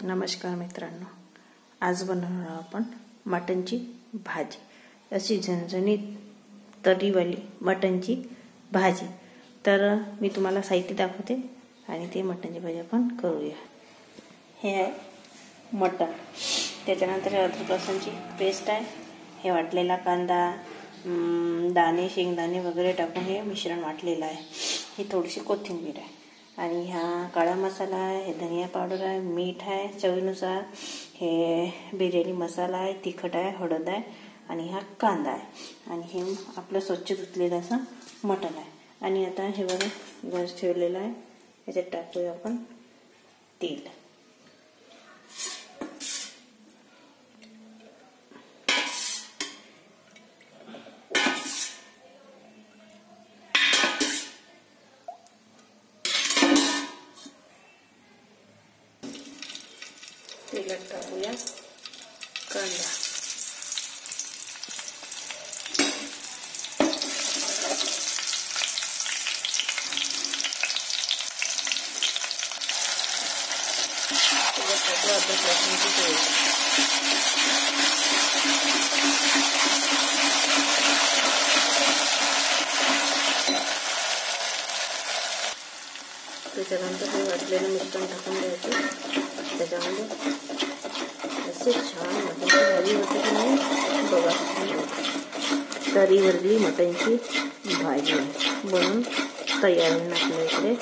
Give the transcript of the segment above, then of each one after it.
नमस्कार मित्रांनो, आज बनवणार आपण मटनची भाजी। अशी झणझणीत तर्रीवाली मटनची भाजी। तर मी तुम्हाला साहित्य दाखवते आणि ते मटनची भाजी आपण करूया। हे आहे मटन, त्याच्यानंतर अद्रक लसूणची पेस्ट आहे, हे वाटलेला कांदा, दाणे शेंगदाणे वगैरे टाकून हे मिश्रण वाटलेलं आहे। ही थोडीशी कोथिंबीर आहे आणि हा काळा मसाला आहे, हे धनिया पावडर आहे, मीठ आहे चवीनुसार, हे बिर्याणी मसाला आहे, तिखट आहे, हळद आहे आणि हा कांदा आहे आणि हे आपलं स्वच्छ धुतलेलं असं मटण आहे। आणि आता हे बघा गॅस ठेवलेला आहे, याच्यात टाकूया आपण तेल। तेलात टाकूया कांदा, अद्रक लसूणची पेस्ट, त्याच्यानंतर हे वाटलेलं मिश्रण टाकून द्यायचं। त्याच्यामध्ये असे छान मटनची भाजी होते की नाही बघा। तर्रीवरली मटनची भाजी बनून तयार आहे आपल्या इकडे।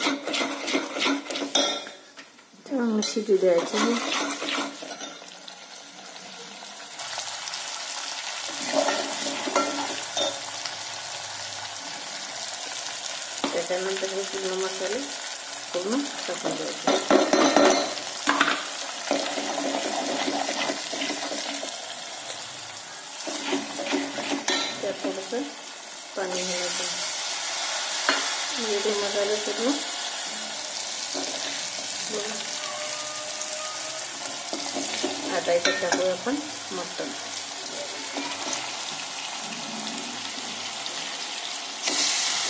चांगली शिजू द्यायची आहे। त्याच्यानंतर हे पूर्ण मसाले पूर्ण टाकून द्यायचे। त्यात थोडंसं पाणी घालायचं म्हणजे ते मसाले पूर्ण आता याच्यात टाकूया आपण मटण।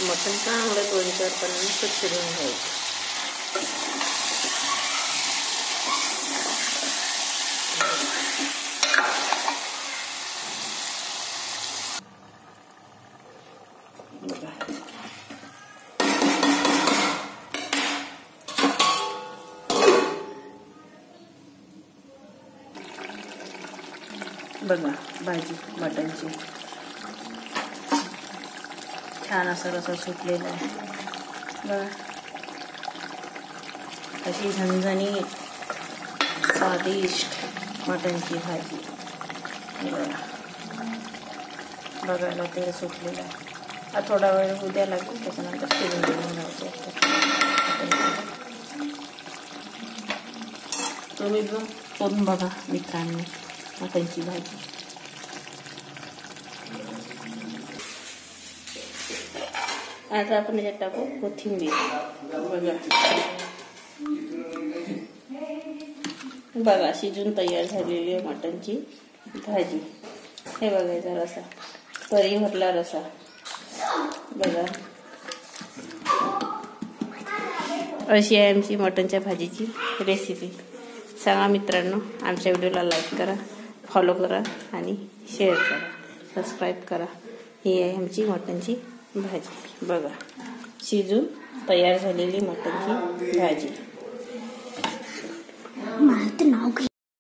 मटण चांगलं 2-4 पाण्याने स्वच्छ धुवून घ्यायचं। बघा भाजी मटनची छान असा रसा सुटलेला आहे बघा। अशी झणझणीत स्वादिष्ट मटनची भाजी बघा। बघायला तेल सुटलेलं आहे। हा थोडा वेळ उद्या लागेल, त्याच्यानंतर शिजून घेऊन घ्यायचं। तुम्ही पण करून बघा मित्रांनी मटनची भाजी। आता आपण याच्यात टाकू कोथिंबीर बघा शिजून तयार झालेली आहे मटनची भाजी। हे बघायचा रसा, तर्री भरला रसा बघा। अशी आहे आमची मटनच्या भाजीची रेसिपी। सांगा मित्रांनो, आमच्या व्हिडिओला लाईक करा, फॉलो करा आणि शेअर करा, सबस्क्राईब करा। ही आहे आमची मटनची भाजी बघा, शिजून तयार झालेली मटनची भाजी।